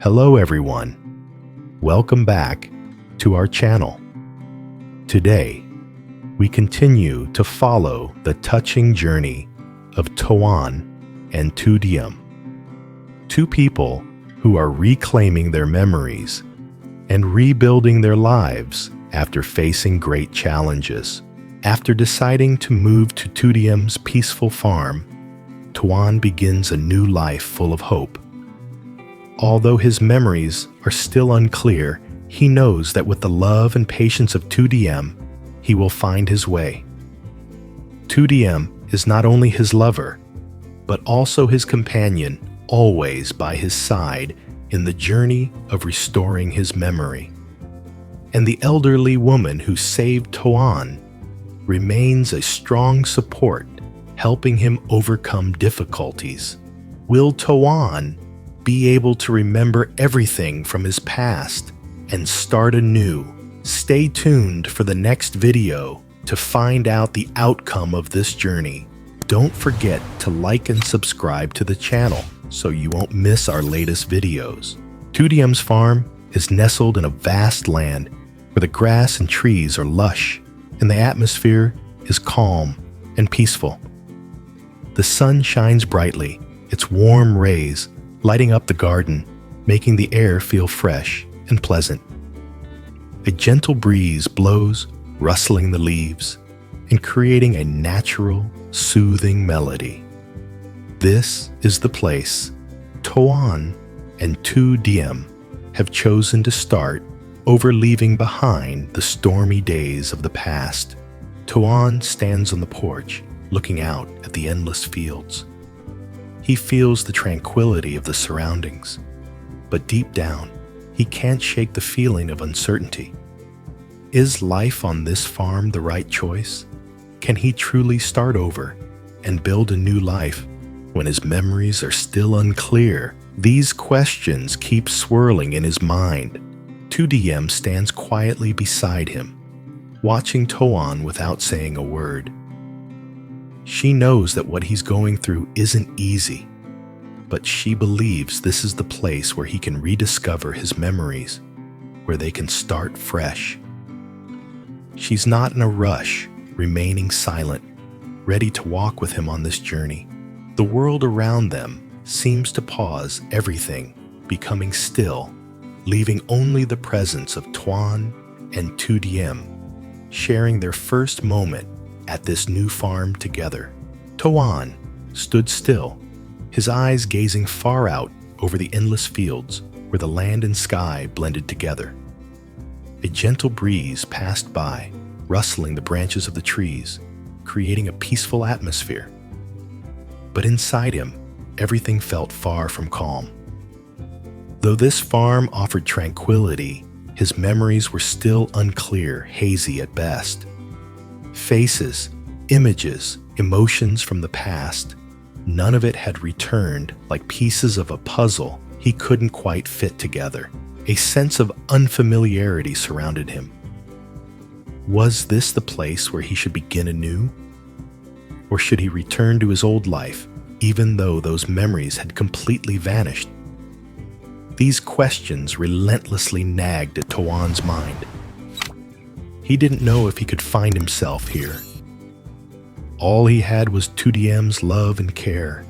Hello everyone, welcome back to our channel. Today, we continue to follow the touching journey of Toan and lytudiem, two people who are reclaiming their memories and rebuilding their lives after facing great challenges. After deciding to move to lytudiem's peaceful farm, Towan begins a new life full of hope. Although his memories are still unclear, he knows that with the love and patience of lytudiem, he will find his way. Lytudiem is not only his lover, but also his companion, always by his side in the journey of restoring his memory. And the elderly woman who saved Towan remains a strong support, helping him overcome difficulties. Will Towan be able to remember everything from his past and start anew? Stay tuned for the next video to find out the outcome of this journey. Don't forget to like and subscribe to the channel so you won't miss our latest videos. Lytudiem's farm is nestled in a vast land where the grass and trees are lush and the atmosphere is calm and peaceful. The sun shines brightly, its warm rays lighting up the garden, making the air feel fresh and pleasant. A gentle breeze blows, rustling the leaves and creating a natural, soothing melody. This is the place Toan and lytudiem have chosen to start over, leaving behind the stormy days of the past. Toan stands on the porch, looking out at the endless fields. He feels the tranquility of the surroundings, but deep down, he can't shake the feeling of uncertainty. Is life on this farm the right choice? Can he truly start over and build a new life when his memories are still unclear? These questions keep swirling in his mind. Lytudiem stands quietly beside him, watching Towan without saying a word. She knows that what he's going through isn't easy, but she believes this is the place where he can rediscover his memories, where they can start fresh. She's not in a rush, remaining silent, ready to walk with him on this journey. The world around them seems to pause everything, becoming still, leaving only the presence of Toan and lytudiem, sharing their first moment at this new farm together. Towan stood still, his eyes gazing far out over the endless fields where the land and sky blended together. A gentle breeze passed by, rustling the branches of the trees, creating a peaceful atmosphere. But inside him, everything felt far from calm. Though this farm offered tranquility, his memories were still unclear, hazy at best. Faces, images, emotions from the past, none of it had returned, like pieces of a puzzle he couldn't quite fit together. A sense of unfamiliarity surrounded him. Was this the place where he should begin anew? Or should he return to his old life, even though those memories had completely vanished? These questions relentlessly nagged at Towan's mind. He didn't know if he could find himself here. All he had was lytudiem's love and care.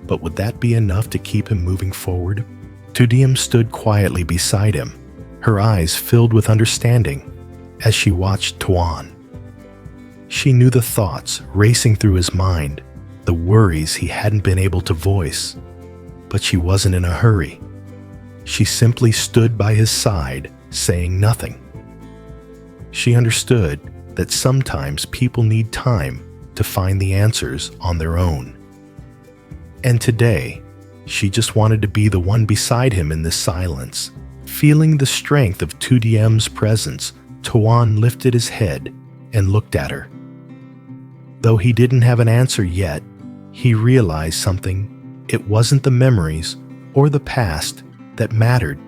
But would that be enough to keep him moving forward? Lytudiem stood quietly beside him, her eyes filled with understanding as she watched Towan. She knew the thoughts racing through his mind, the worries he hadn't been able to voice. But she wasn't in a hurry. She simply stood by his side, saying nothing. She understood that sometimes people need time to find the answers on their own. And today, she just wanted to be the one beside him in this silence. Feeling the strength of lytudiem's presence, Towan lifted his head and looked at her. Though he didn't have an answer yet, he realized something. It wasn't the memories or the past that mattered,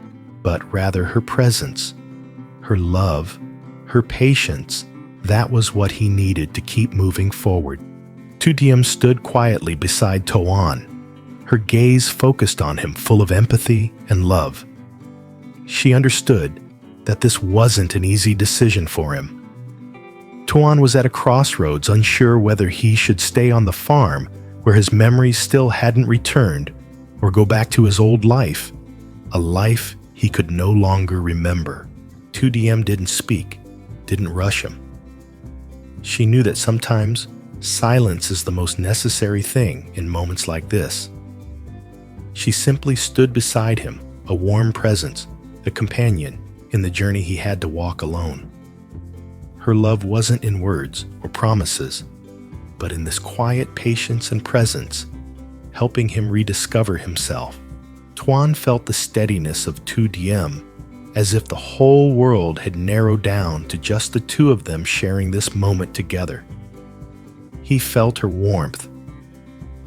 but rather her presence, her love, her patience. That was what he needed to keep moving forward. Lytudiem stood quietly beside Towan, her gaze focused on him, full of empathy and love. She understood that this wasn't an easy decision for him. Toan was at a crossroads, unsure whether he should stay on the farm where his memories still hadn't returned, or go back to his old life, a life he could no longer remember. Lytudiem didn't speak, didn't rush him. She knew that sometimes silence is the most necessary thing in moments like this. She simply stood beside him, a warm presence, a companion in the journey he had to walk alone. Her love wasn't in words or promises, but in this quiet patience and presence, helping him rediscover himself. Toan felt the steadiness of Lytudiem, as if the whole world had narrowed down to just the two of them sharing this moment together. He felt her warmth,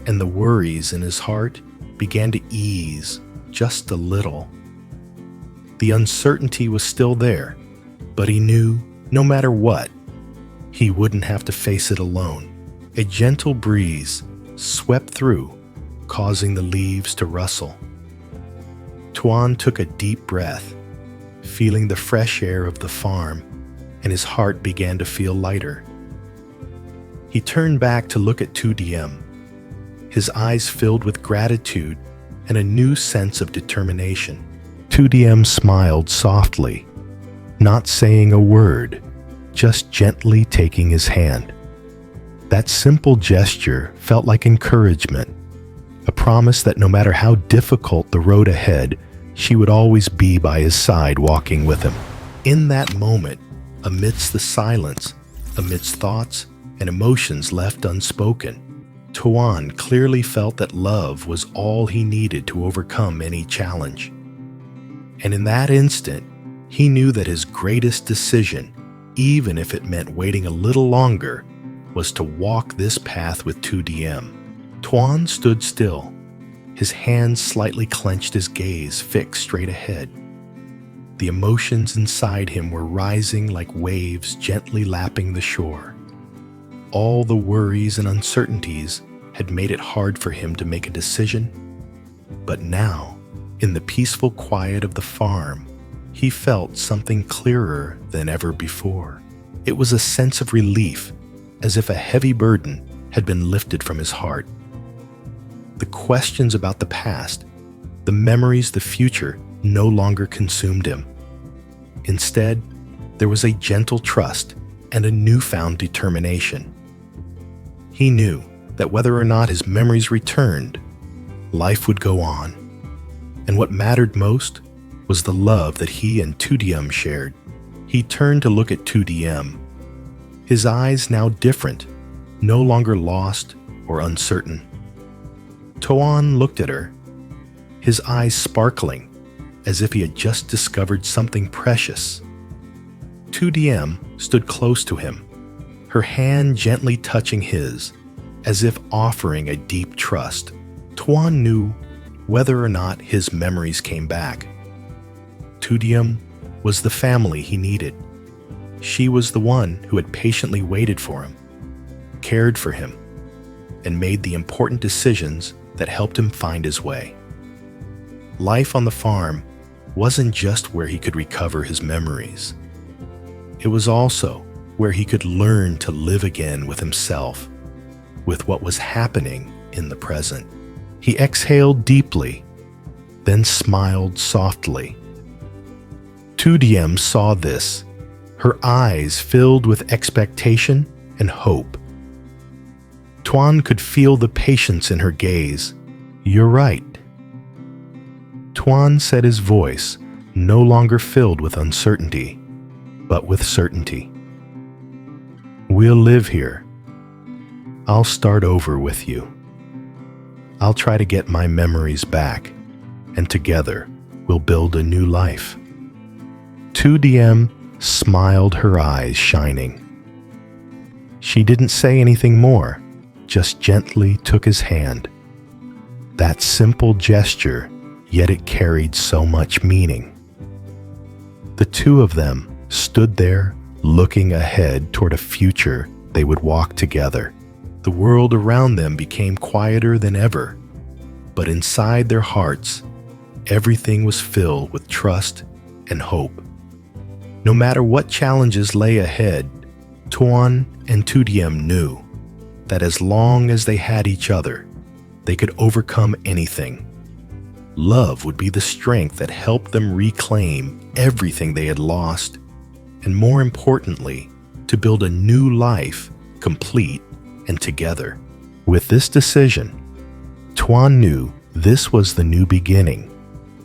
and the worries in his heart began to ease just a little. The uncertainty was still there, but he knew no matter what, he wouldn't have to face it alone. A gentle breeze swept through, causing the leaves to rustle. Toan took a deep breath, feeling the fresh air of the farm, and his heart began to feel lighter. He turned back to look at Lytudiem, his eyes filled with gratitude and a new sense of determination. Lytudiem smiled softly, not saying a word, just gently taking his hand. That simple gesture felt like encouragement, a promise that no matter how difficult the road ahead, she would always be by his side walking with him. In that moment, amidst the silence, amidst thoughts and emotions left unspoken, Toan clearly felt that love was all he needed to overcome any challenge. And in that instant, he knew that his greatest decision, even if it meant waiting a little longer, was to walk this path with Lytudiem. Toan stood still, his hands slightly clenched, his gaze fixed straight ahead. The emotions inside him were rising like waves gently lapping the shore. All the worries and uncertainties had made it hard for him to make a decision, but now, in the peaceful quiet of the farm, he felt something clearer than ever before. It was a sense of relief, as if a heavy burden had been lifted from his heart. The questions about the past, the memories, the future, no longer consumed him. Instead, there was a gentle trust and a newfound determination. He knew that whether or not his memories returned, life would go on. And what mattered most was the love that he and Lytudiem shared. He turned to look at Lytudiem, his eyes now different, no longer lost or uncertain. Toan looked at her, his eyes sparkling, as if he had just discovered something precious. Lytudiem stood close to him, her hand gently touching his, as if offering a deep trust. Toan knew whether or not his memories came back. Lytudiem was the family he needed. She was the one who had patiently waited for him, cared for him, and made the important decisions that helped him find his way. Life on the farm wasn't just where he could recover his memories. It was also where he could learn to live again with himself, with what was happening in the present. He exhaled deeply, then smiled softly. Lytudiem saw this, her eyes filled with expectation and hope. Toan could feel the patience in her gaze. "You're right." Toan said, his voice no longer filled with uncertainty, but with certainty. "We'll live here. I'll start over with you. I'll try to get my memories back, and together we'll build a new life." Lytudiem smiled, her eyes shining. She didn't say anything more, just gently took his hand. That simple gesture, yet it carried so much meaning. The two of them stood there, looking ahead toward a future they would walk together. The world around them became quieter than ever, but inside their hearts, everything was filled with trust and hope. No matter what challenges lay ahead, Toan and lytudiem knew that as long as they had each other, they could overcome anything. Love would be the strength that helped them reclaim everything they had lost, and more importantly, to build a new life, complete and together. With this decision, Toan knew this was the new beginning,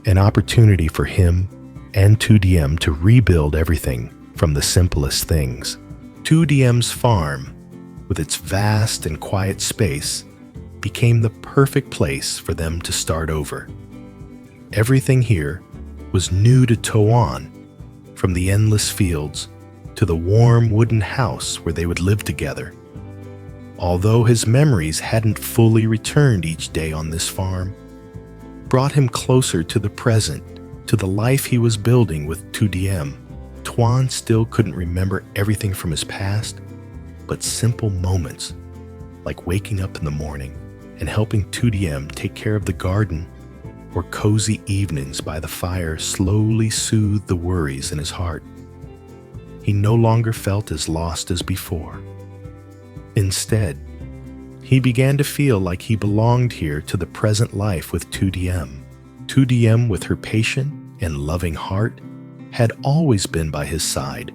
an opportunity for him and lytudiem to rebuild everything from the simplest things. Lytudiem's farm, with its vast and quiet space, became the perfect place for them to start over. Everything here was new to Toan, from the endless fields to the warm wooden house where they would live together. Although his memories hadn't fully returned each day on this farm, brought him closer to the present, to the life he was building with lytudiem, Toan still couldn't remember everything from his past, but simple moments, like waking up in the morning and helping lytudiem take care of the garden, or cozy evenings by the fire slowly soothed the worries in his heart. He no longer felt as lost as before. Instead, he began to feel like he belonged here to the present life with lytudiem. Lytudiem, with her patient and loving heart, had always been by his side.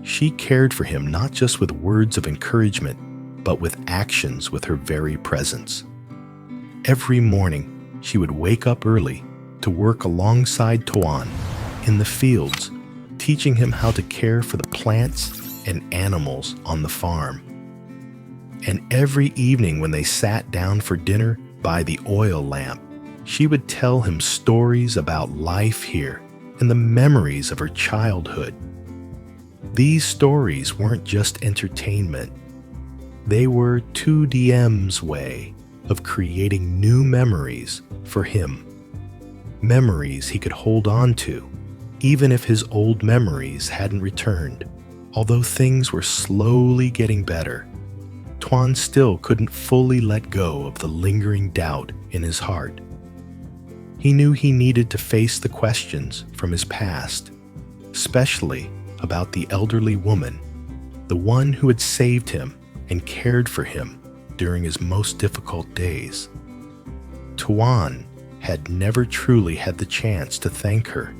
She cared for him not just with words of encouragement, but with actions, with her very presence. Every morning, she would wake up early to work alongside Toan in the fields, teaching him how to care for the plants and animals on the farm. And every evening when they sat down for dinner by the oil lamp, she would tell him stories about life here and the memories of her childhood. These stories weren't just entertainment. They were lytudiem's way of creating new memories for him. Memories he could hold on to, even if his old memories hadn't returned. Although things were slowly getting better, Toan still couldn't fully let go of the lingering doubt in his heart. He knew he needed to face the questions from his past, especially about the elderly woman, the one who had saved him and cared for him during his most difficult days. Toan had never truly had the chance to thank her,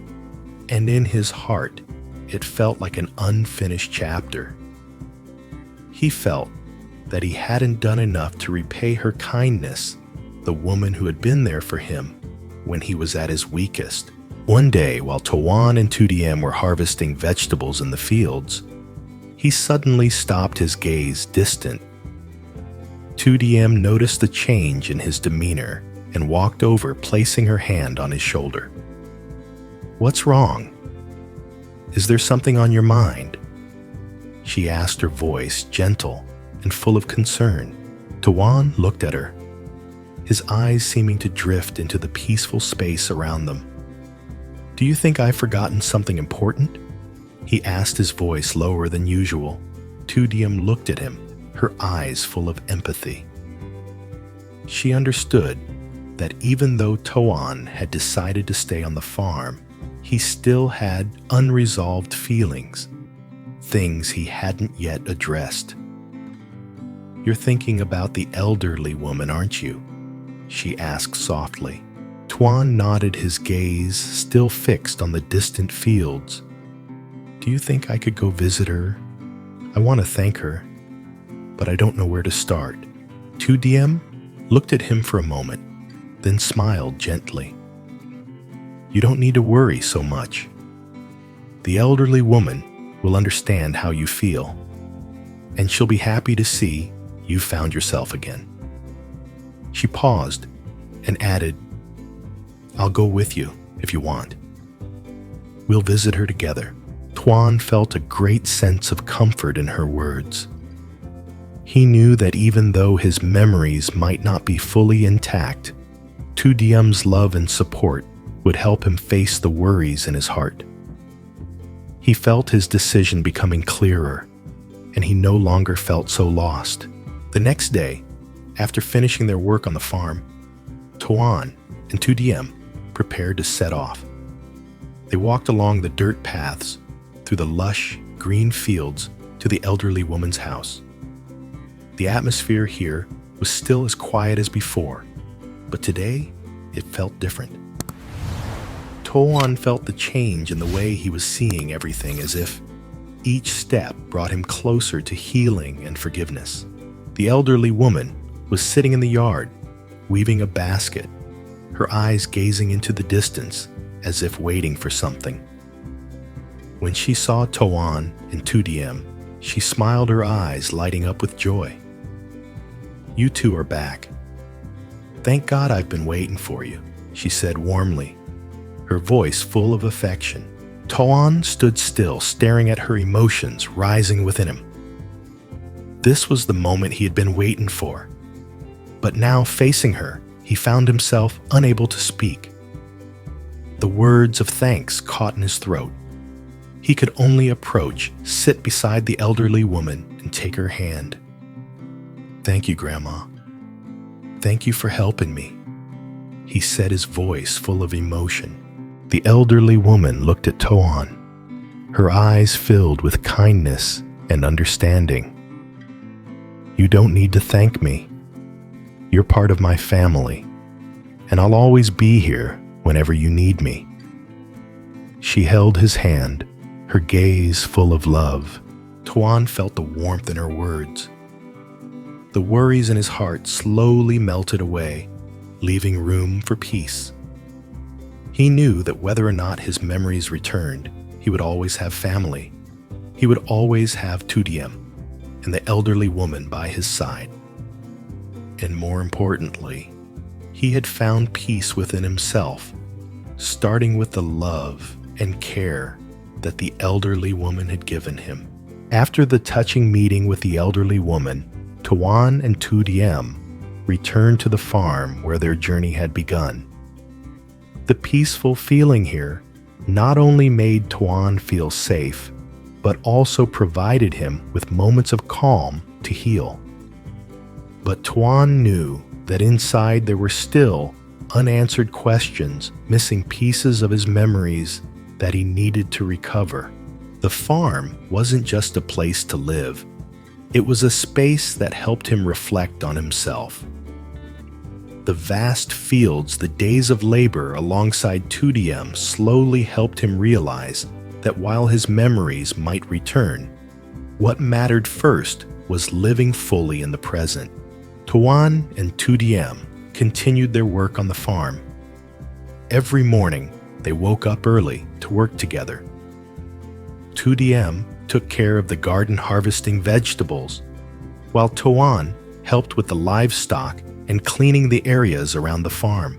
and in his heart, it felt like an unfinished chapter. He felt that he hadn't done enough to repay her kindness, the woman who had been there for him when he was at his weakest. One day, while Towan and lytudiem were harvesting vegetables in the fields, he suddenly stopped his gaze distant. Lytudiem noticed the change in his demeanor and walked over, placing her hand on his shoulder. "What's wrong? Is there something on your mind?" she asked, her voice gentle and full of concern. Towan looked at her, his eyes seeming to drift into the peaceful space around them. "Do you think I've forgotten something important?" he asked, his voice lower than usual. Lytudiem looked at him, her eyes full of empathy. She understood that even though Towan had decided to stay on the farm, he still had unresolved feelings, things he hadn't yet addressed. "You're thinking about the elderly woman, aren't you?" she asked softly. Towan nodded, his gaze still fixed on the distant fields. "Do you think I could go visit her? I want to thank her, but I don't know where to start." Lytudiem looked at him for a moment, then smiled gently. "You don't need to worry so much. The elderly woman will understand how you feel, and she'll be happy to see you found yourself again." She paused and added, "I'll go with you if you want. We'll visit her together." Toan felt a great sense of comfort in her words. He knew that even though his memories might not be fully intact, lytudiem's love and support would help him face the worries in his heart. He felt his decision becoming clearer, and he no longer felt so lost. The next day, after finishing their work on the farm, Toan and lytudiem prepared to set off. They walked along the dirt paths, through the lush, green fields to the elderly woman's house. The atmosphere here was still as quiet as before, but today it felt different. Toan felt the change in the way he was seeing everything, as if each step brought him closer to healing and forgiveness. The elderly woman was sitting in the yard, weaving a basket, her eyes gazing into the distance as if waiting for something. When she saw Towan and lytudiem, she smiled, her eyes lighting up with joy. "You two are back. Thank God I've been waiting for you," she said warmly, her voice full of affection. Towan stood still, staring at her emotions rising within him. This was the moment he had been waiting for. But now, facing her, he found himself unable to speak. The words of thanks caught in his throat. He could only approach, sit beside the elderly woman, and take her hand. "Thank you, Grandma. Thank you for helping me," he said, his voice full of emotion. The elderly woman looked at Towan, her eyes filled with kindness and understanding. "You don't need to thank me. You're part of my family, and I'll always be here whenever you need me." She held his hand, her gaze full of love. Towan felt the warmth in her words. The worries in his heart slowly melted away, leaving room for peace. He knew that whether or not his memories returned, he would always have family. He would always have lytudiem and the elderly woman by his side. And more importantly, he had found peace within himself, starting with the love and care that the elderly woman had given him. After the touching meeting with the elderly woman, Towan and lytudiem returned to the farm where their journey had begun. The peaceful feeling here not only made Towan feel safe, but also provided him with moments of calm to heal. But Towan knew that inside there were still unanswered questions, missing pieces of his memories that he needed to recover. The farm wasn't just a place to live. It was a space that helped him reflect on himself. The vast fields, the days of labor alongside lytudiem slowly helped him realize that while his memories might return, what mattered first was living fully in the present. Towan and lytudiem continued their work on the farm. Every morning, they woke up early to work together. Lytudiem took care of the garden harvesting vegetables, while Towan helped with the livestock and cleaning the areas around the farm.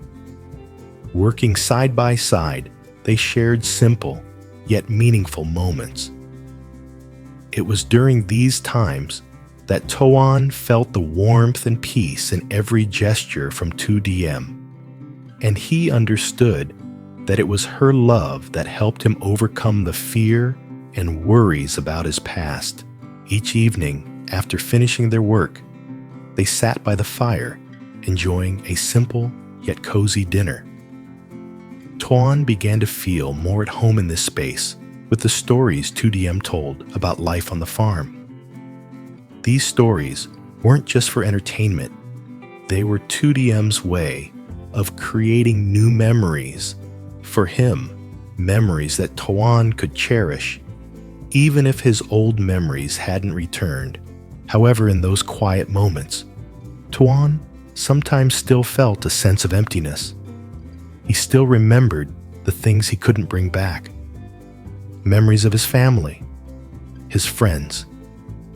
Working side by side, they shared simple yet meaningful moments. It was during these times that Towan felt the warmth and peace in every gesture from lytudiem, and he understood that it was her love that helped him overcome the fear and worries about his past. Each evening, after finishing their work, they sat by the fire, enjoying a simple yet cozy dinner. Towan began to feel more at home in this space with the stories lytudiem told about life on the farm. These stories weren't just for entertainment. They were lytudiem's way of creating new memories for him, memories that Towan could cherish, even if his old memories hadn't returned. However, in those quiet moments, Towan sometimes still felt a sense of emptiness. He still remembered the things he couldn't bring back. Memories of his family, his friends,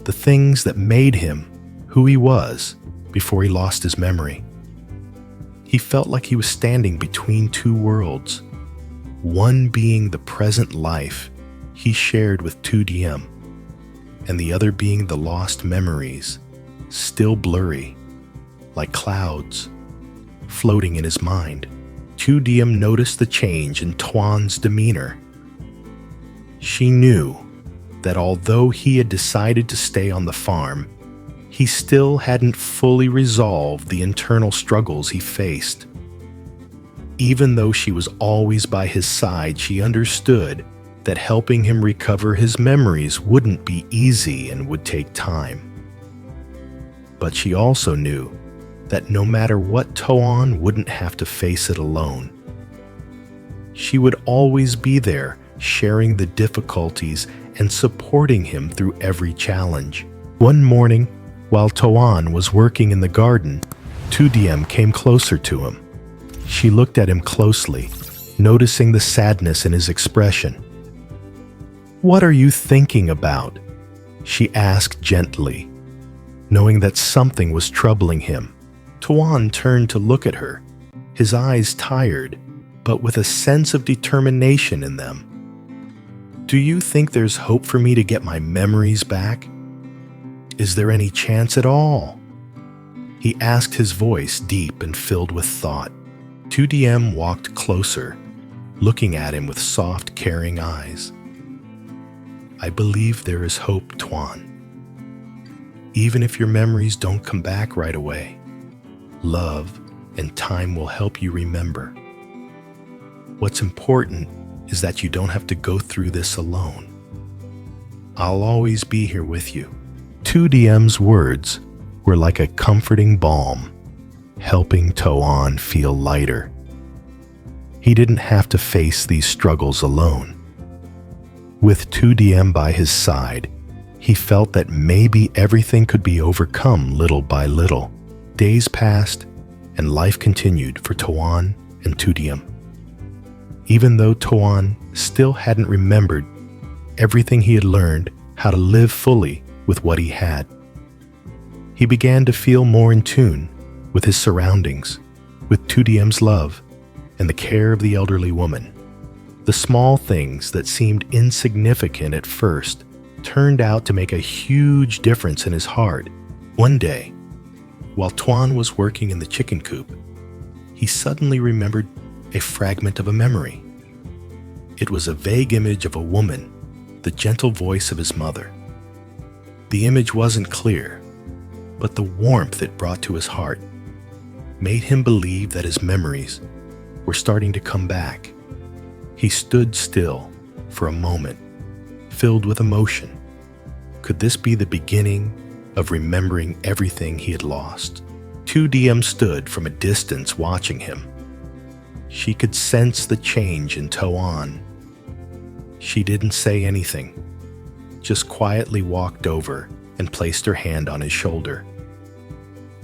the things that made him who he was before he lost his memory. He felt like he was standing between two worlds, one being the present life he shared with lytudiem, and the other being the lost memories, still blurry, like clouds, floating in his mind. Lytudiem noticed the change in Towan's demeanor. She knew that although he had decided to stay on the farm, he still hadn't fully resolved the internal struggles he faced. Even though she was always by his side, she understood that helping him recover his memories wouldn't be easy and would take time. But she also knew that no matter what, Toan wouldn't have to face it alone. She would always be there, sharing the difficulties and supporting him through every challenge. One morning, while Toan was working in the garden, Lytudiem came closer to him. She looked at him closely, noticing the sadness in his expression. "What are you thinking about?" she asked gently. Knowing that something was troubling him, Toan turned to look at her, his eyes tired, but with a sense of determination in them. "Do you think there's hope for me to get my memories back? Is there any chance at all?" He asked, his voice deep and filled with thought. Lytudiem walked closer, looking at him with soft, caring eyes. "I believe there is hope, Toan. Even if your memories don't come back right away, love and time will help you remember. What's important is that you don't have to go through this alone. I'll always be here with you." Lytudiem's words were like a comforting balm, helping Toan feel lighter. He didn't have to face these struggles alone. With Lytudiem by his side, he felt that maybe everything could be overcome little by little. Days passed, and life continued for Toan and Lytudiem. Even though Toan still hadn't remembered everything he had learned how to live fully with what he had, he began to feel more in tune with his surroundings, with Lytudiem's love and the care of the elderly woman. The small things that seemed insignificant at first turned out to make a huge difference in his heart. One day, while Toan was working in the chicken coop, he suddenly remembered a fragment of a memory. It was a vague image of a woman, the gentle voice of his mother. The image wasn't clear, but the warmth it brought to his heart made him believe that his memories were starting to come back. He stood still for a moment, filled with emotion. Could this be the beginning of remembering everything he had lost? Lytudiem stood from a distance watching him. She could sense the change in Toan. She didn't say anything, just quietly walked over and placed her hand on his shoulder.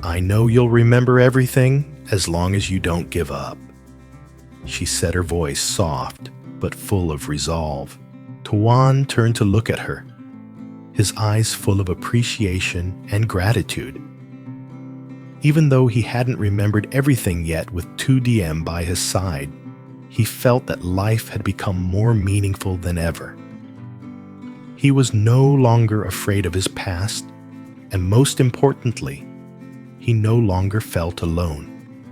"I know you'll remember everything as long as you don't give up," she said, her voice soft but full of resolve. Toan turned to look at her, his eyes full of appreciation and gratitude. Even though he hadn't remembered everything yet with Lytudiem by his side, he felt that life had become more meaningful than ever. He was no longer afraid of his past, and most importantly, he no longer felt alone.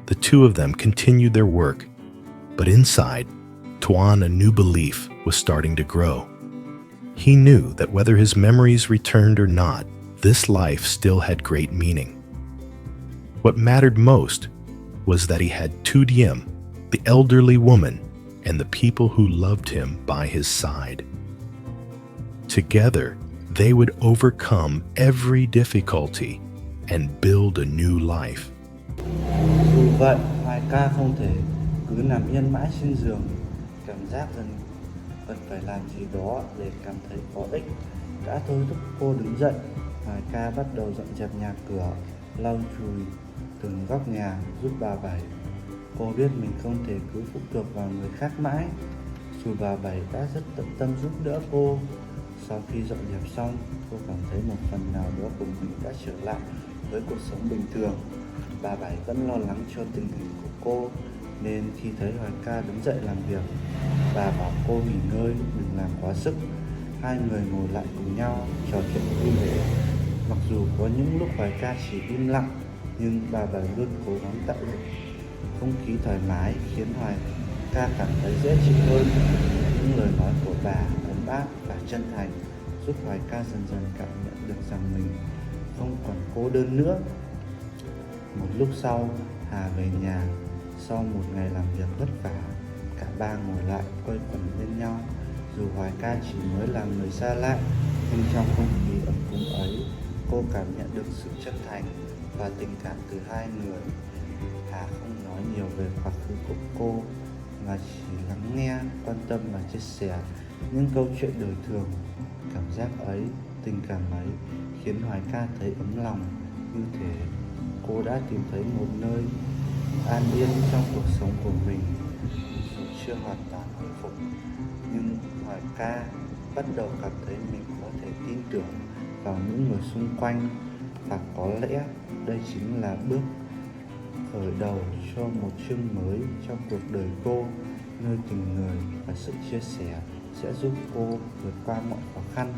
The two of them continued their work, but inside, Toan, a new belief was starting to grow. He knew that whether his memories returned or not, this life still had great meaning. What mattered most was that he had Lytudiem, the elderly woman, and the people who loved him by his side. Together, they would overcome every difficulty and build a new life. Dù vậy, Hoài ca không thể cứ nằm yên mãi trên giường, cảm giác dần cần phải làm gì đó để cảm thấy có ích đã thôi thúc cô đứng dậy. Hoài ca bắt đầu dọn dẹp nhà cửa, lau chùi từng góc nhà giúp bà Bảy. Cô biết mình không thể cứ phụ thuộc vào người khác mãi, dù bà Bảy đã rất tận tâm giúp đỡ cô. Sau khi dọn dẹp xong, cô cảm thấy một phần nào đó của mình đã trở lại với cuộc sống bình thường. Bà Bảy vẫn lo lắng cho tình hình của cô, nên khi thấy Hoài ca đứng dậy làm việc, bà bảo cô nghỉ ngơi, đừng làm quá sức. Hai người ngồi lại cùng nhau trò chuyện vui vẻ. Mặc dù có những lúc Hoài ca chỉ im lặng, nhưng bà Bảy luôn cố gắng tạo dựng không khí thoải mái khiến Hoài ca cảm thấy dễ chịu hơn. Những lời nói của bà ấm áp và chân thành giúp Hoài ca dần dần cảm nhận được rằng mình không còn cô đơn nữa. Một lúc sau, Hà về nhà, Sau một ngày làm việc vất vả, cả ba ngồi lại quây quần bên nhau. Dù Hoài ca chỉ mới là người xa lạ, nhưng trong không khí ấm cúng ấy, cô cảm nhận được sự chân thành và tình cảm từ hai người. Hà không nói nhiều về quá khứ của cô, mà chỉ lắng nghe, quan tâm và chia sẻ những câu chuyện đời thường. Cảm giác ấy, tình cảm ấy khiến Hoài ca thấy ấm lòng, như thể cô đã tìm thấy một nơi an yên trong cuộc sống của mình. Dù chưa hoàn toàn hồi phục, nhưng Hoài ca bắt đầu cảm thấy mình có thể tin tưởng vào những người xung quanh, và có lẽ đây chính là bước khởi đầu cho một chương mới trong cuộc đời cô, nơi tình người và sự chia sẻ sẽ giúp cô vượt qua mọi khó khăn.